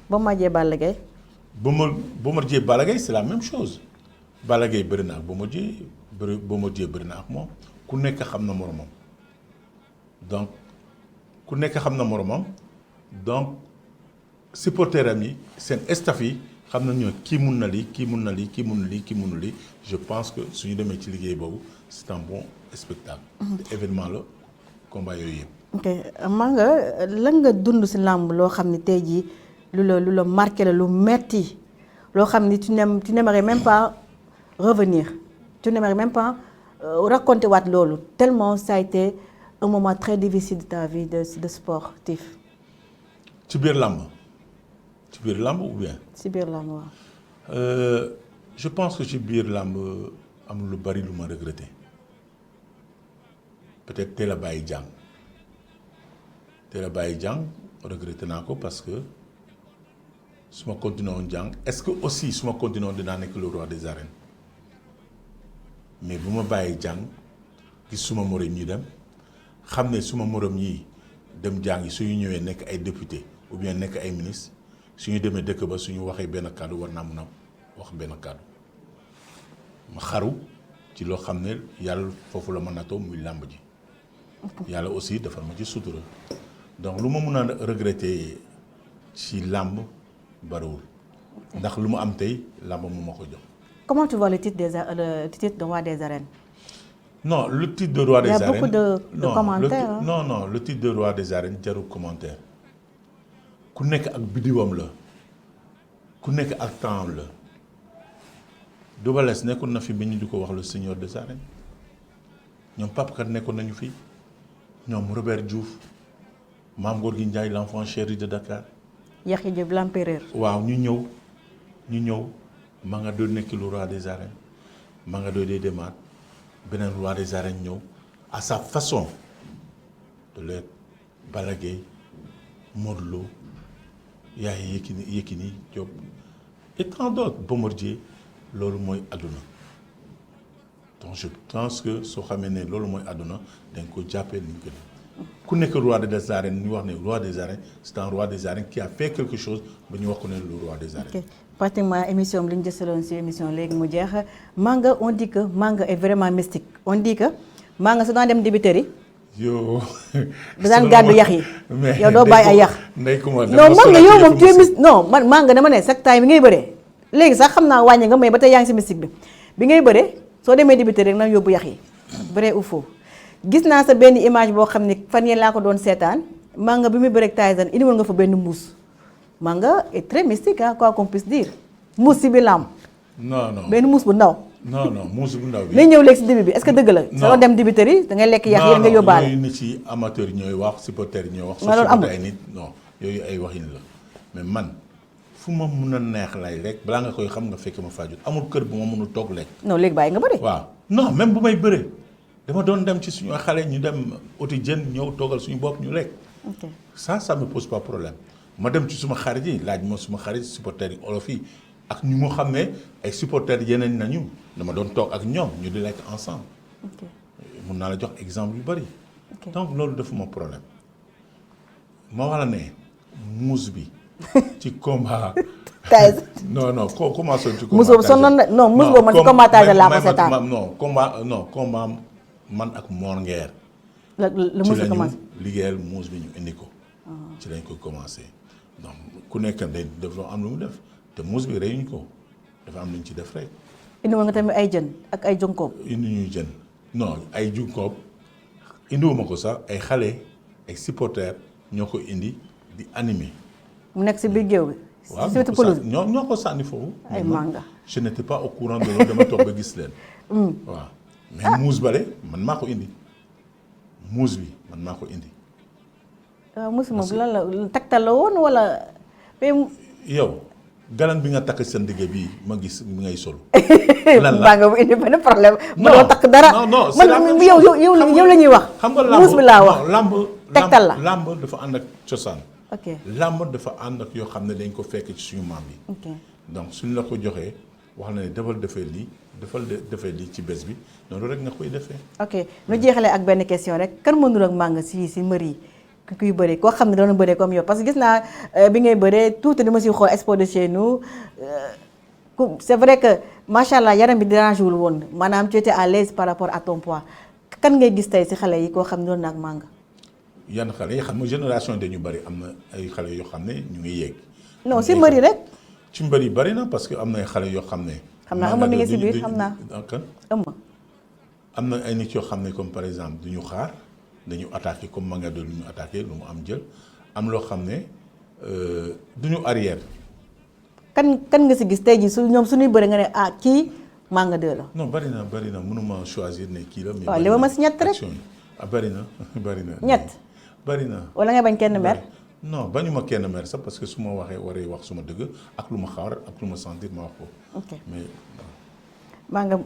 Bombardier Balla Gaye. Bombardier Balla Gaye c'est la même chose Balla Gaye bëri na ak Bombardier bëri na ak moom ku nekk xam na moromam donc supporter am yi seen staff yi xam nañu kii mun na lii kii mun na lii kii mun na lii kii munul lii je pense que suñu demee ci liggéey boobu c'est un bon spectacle. événement la combat yooyu yëpp. ok maa nga lan nga dund si làmb loo xam ne tey jii lu la marqué la lu metti loo xam ni tu n'aimerais même pas revenir tu n'aimerais même pas raconter waat loolu tellement ça a été un moment très difficile de ta vie de sportif. ci biir làmb ou bien. ci biir làmb waaw. je pense que ci biir làmb am lu bari lu ma regretté peut-être teel a bàyyi jàng regretté naa ko parce que su ma continué woon jàng est-ce que aussi su ma continué woon dinaa nekk le roi des arènes mais bu ma bàyyi jàng gis suma morom ñi dem xam ne suma morom ñi dem jàng suñu ñëwee nekk ay député ou bien nekk ay ministre suñu demee dëkk ba suñu waxee benn kàddu war naa mun a wax benn kàddu ma xaru ci loo xam ne yàlla foofu la ma natoo muy làmb ji yàlla aussi defal ma ci sutura donc lu ma mun a regretter ci làmb bariwul ndax lu ma am tey làmb mu ma ko jox. Comment tu vois le titre de roi des arènes? Non, le titre de roi des arènes. Il y a beaucoup de commentaires. Non, le titre de roi des arènes jarul commentaire. Ku nekk ak bidiwam la ku nekk ak temps la Double Less nekkoon na fi ba ñu di ko wax le seigneur des arènes ñoom Pape Kane nekkoon nañu fi ñoom Robert Diouf Mame Gorgui Ndiaye l'enfant chéri de Dakar. Yaxya Diop l'empereur. waaw ñu ñëw Manga 2 nekk le roi des arènes Manga 2 day demaat beneen roi des arènes ñëw à sa façon de l'être. Balla Gaye Modou Lo Yékini Diop et tant d'autres Bombardier loolu mooy àdduna donc je pense que soo xamee ne loolu mooy àdduna dañ ko jàppee ni ñu ko def ku nekk roi des arènes ñu wax ne roi des arènes c'est un roi des arènes qui a fait quelque chose ba ñu wax ko ne le roi des arènes. ok pratiquement émission bi li ñu jësaloon si émission léegi mu jeex Manga on dit que Manga est vraiment mystique on dit que Manga su daan dem dibiteri yow. da daan gàddu yax yi. mais yow doo bàyyi ay yax. non Manga yow moom tu es mystique non Manga dama ne chaque time bi ngay bëree léegi sax xam naa wàññi nga mais ba tey yaa ngi si mystique bi ngay bëree soo demee dibiteri rek na yóbbu yax yi vrai ou faux. gis naa sa benn image boo xam ne fan yii laa ko doon seetaan Manga bi muy bëreeg Tyson indiwoon nga fa benn mbuus Manga est très mystique ah quoi qu'on puisse dire mbuus si bi laam. non non benn mbuus bu ndaw. non mbuus bu ndaw bi. nañ ñëw léegi si dibi bi est-ce que dëgg la. soo dem dibiteri da ngay lekk yax yéen nga yóbbaale. yooyu nit ci amateur yi ñooy wax supporter yi ñooy wax. ma loolu amul ay nit non yooyu ay waxin la mais man fu ma mun a neex lay rek balaa nga koy xam nga fekk ma Fadiouth amul kër bu ma mënul toog lekk. non léegi bàyyi nga bëri. waaw non même bu may bëree. dama doon dem ci suñu xale ñu dem uti jën ñëw toogal suñu bopp ñu lekk. ok ça me pose pas problème ma dem ci suma xarit yi laaj ma suma xarit supporters yi olof yi ak ñu nga xam ne ay supporters yeneen nañu dama doon toog ak ñoom ñu di lekk ensemble. ok mun naa la jox exemple yu bari. ok donc loolu dafa ma problème ma wax la ne muus bi ci combat. Tyson non commencé ci combat. muus boobu sonnoon na non muus boobu man ci combat Tyson laa ko seetaan. non combat man ak Mor Nguer. la muus bi commencé ci lañu liggéeyal muus bi ñu indi ko. ci lañ ko commencé donc ku nekk day dafa am lu mu def te muus bi reyuñ ko dafa am lu ñu ci def rek. indiwoon nga tamit ay jën ak ay jonkoob. indi ñuy jën non ay junkoob indiwuma ko sax ay xale ay supporters ñoo ko indi di animer. mu nekk si biir géew bi. waaw si wetu pelouse bi ñoo ko sànni foofu. ay Manga. je n'étais pas au courant de loolu dama toog ba gis leen. waaw mais muus bale man maa ko indi muus bi man maa ko indi. waaw muus moom lan la taktal la woon wala. yow galan bi nga takk seen digg bi ma gis bi ngay sol. lan la Manga bu indi benn problème. ma doo takk dara non man yow la ñuy wax. xam nga muus bi laa wax tegtal la lamb dafa ànd ak cosaan. ok lamb dafa ànd ak yoo xam ne dañ ko fekk ci suñu maam yi. ok donc suñ la ko joxee wax na ne defee lii defee lii ci bés bi noonu rek nga koy defee. ok nu jeexalee ak benn question rek kan moo ndur ak Manga si mbër yi kuy bëree koo xam ne doon bëree comme yow parce que gis naa bi ngay bëree tuuti dama si xool Expo de chez nous c'est vrai que macha allah yaram bi dérangé wul woon maanaam tu étais à l'aise par rapport à ton poids kan ngay gis tey si xale yi koo xam ne doon na ak Manga. yan xale yi xam nga génération dañu bari am na ay xale yoo xam ne ñu ngi yéeg. non si mbër yi rek. ci mbër yi bari na parce que am na ay xale yoo xam ne. xam naa ëmb mi ngi si biir xam naa ëmb. am na ay nit yoo xam ne comme par exemple duñu xaar dañu attaqué comme Manga de lu ñu attaqué lu mu am jël am loo xam ne duñu arrière. kan nga si gis tey jii su ñoom suñuy bëri nga ne ah kii Manga 2 la. non bari na mënuma choisir ne kii la. mais waaw li ma si ñett rek. bari na. ñett. bari na wala nga bañ kenn mer. non bañuma kenn mer sax parce que su ma waxee waree wax suma dëgg ak lu ma xaar ak lu ma sentir ma wax ko. ok mais Manga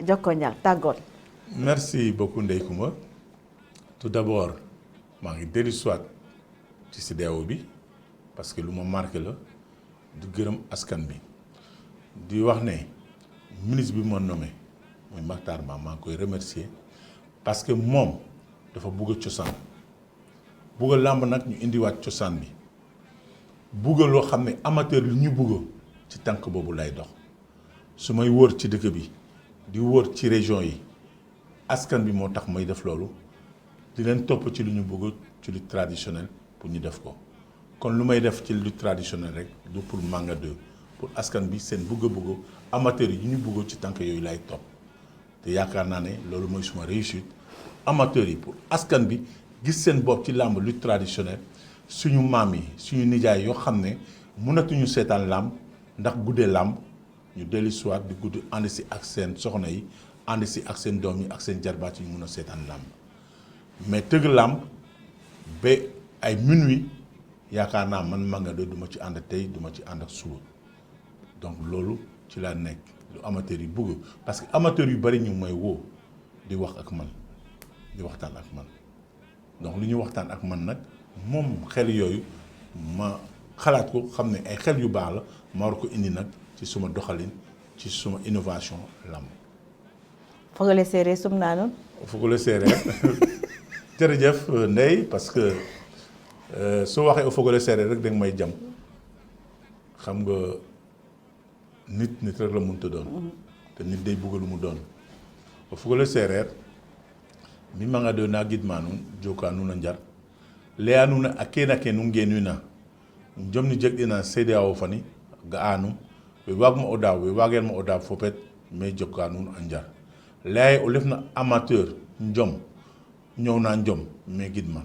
jokkoo njal tàggoon. merci beaucoup Ndeye Coumba tout d'abord maa ngi dellu soit ci CEDEAO bi parce que lu ma marqué la di gërëm askan bi di wax ne ministre bi ma nommé muy Makhtar Ba maa ngi koy remercier parce que moom dafa bugg a cosaan bugg a làmb nag ñu indiwaat cosaan bi bugg loo xam ne amateur li ñu bugg ci tànk boobu lay dox su may wër ci dëkk bi di wër ci région yi askan bi moo tax may def loolu di leen topp ci lu ñu bugg ci lu traditionnel pour ñu def ko kon lu may def ci lu traditionnel rek du pour Manga 2 pour askan bi seen bugg amateur yi ñu bugg ci tànk yooyu lay topp te yaakaar naa ne loolu mooy suma réussite amateurs yi pour askan bi gis seen bopp ci làmb lu traditionnel suñu maam yi suñu nijaay yoo xam ne mënatuñu seetaan làmb ndax guddee làmb ñu dellu soir di gudd ànd si ak seen soxna yi ànd si ak seen doom yi ak seen jarbaat yi ñu mun a seetaan làmb mais tëgg làmb ba ay minuit yaakaar naa man Manga 2 duma ci ànd tey duma ci ànd ak suba donc loolu ci laa nekk lu amateurs yi bëgg parce que amateurs yu bari ñu may woo di wax ak man di waxtaan ak man donc lu ñu waxtaan ak man nag moom xel yooyu ma xalaat ko xam ne ay xel yu baax la ma war ko indi nag ci suma doxalin ci suma innovation lamb. fogole séeréer sum naa noonu. fogole séeréer jërëjëf Ndeye parce que soo waxee o fogole séeréer rek da nga may jam xam nga nit rek la mënta doon. te nit day bëgg lu mu doon o fogole séeréer mi manga do na gidma nun joka nun a njar leya nun a keen ake nu ngeenuna jom ni jegɗina CEDEAO fani ga'a num we waagma o daaw we waagelma o daaw fopet mais joka nun a njar leya ye o refna amateur njom ñowna njom mais gidman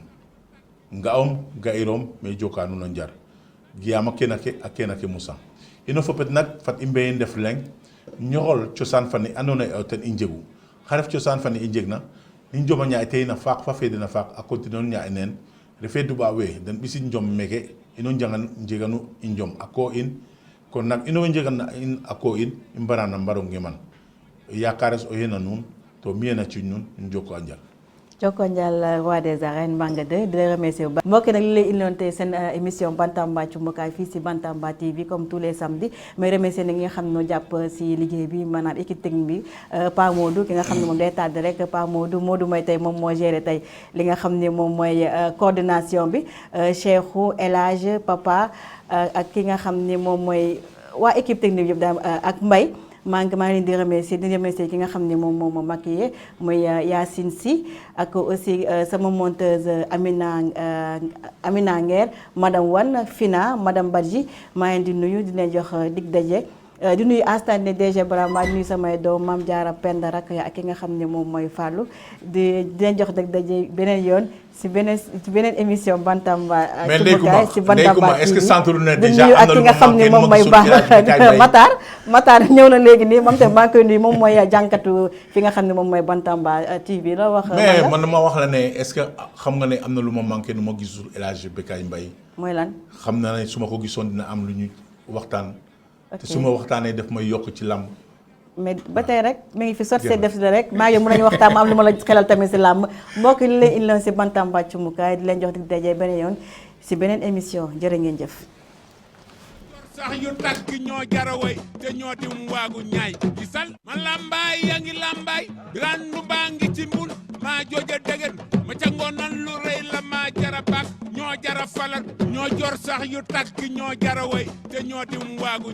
nga'om ga'irom mais joka nun a njar giyama a keen ake musa ino fopet nak fat i mbeye ndef leng ñoxol cosaan fani andoona yee ten i njegu xa ref cosaan fani i njegna i njoma ñaay te na faaq fa feedena faaq a continuer ñaay neen refee duɓaaɓ we den ɓisid njom meke ino njeganu i njom a ko in kon nak ino we njegana in a ko in i mbarana mbaro ngeman yakares o yena nuun to miyena ciiñ nuun njoko a njal Jokko njal roi des arènes Manga 2 di la remercier bu baax mbokk nag li lay indiloon tey seen émission Bantamba Cumbukaay fii si Bantamba TV comme tous les samedis mais remercier nag ñi nga xam ne ñoo jàpp si liggéey bi maanaam équipe technique bi Pa Modou ki nga xam ne moom day tàdd rek Pa Modou mooy tey moom moo géré tey li nga xam ne moom mooy coordination bi Cheikhou El Hadj Papa ak ki nga xam ne moom mooy waa équipe technique yëpp daal ak Mbaye maa ngi leen di remercier ki nga xam ne moom moo ma maquillé muy Yacine Sy ak aussi sama monteuse Amina Nguer madame Wan Fina madame Badji maa ngi leen di nuyu di leen jox dig daje di nuyu Astane DG Brahma di nuyu samay doom Mame Diarra Penda rak ak ki nga xam ne moom mooy Fallou di leen jox dig daje beneen yoon si beneen émission Bantamba Cumbukaay si Bantamba est-ce que centre ne di déjà nuyu ak ki nga xam ne moom mooy baax Matar ñëw na léegi nii moom tamit maa ngi koy nuyu moom mooy jànkatu fi nga xam ne moom mooy Bantamba TV la wax. mais man ma wax la ne est-ce que xam nga ne am na lu ma manqué nu ma gisul El Hadj Bécaye Mbaye mooy lan. xam naa ne su ma ko gisoon dina am lu ñu waxtaan. te su ma waxtaanee daf may yokk ci làmb. mais ba tey rek mi ngi fi sot see def la rek maa ngi mën nañu waxtaan ma am lu ma la xelal tamit si làmb mbokk yi li leen indiloon si Bantamba Cumbukaay di leen jox di daje beneen yoon si beneen émission jërë ngeen jëf. sax yu tàkk ñoo jara way te ñoo dim waagu ñaay gisal ma lambaay yaa ngi lambaay randu baa ngi ci mbul maa jooja degen ma ca ngoonan lu rëy la maa jara bak ñoo jara falal ñoo jor sax yu tàkk ñoo jara way te ñoo dim waagu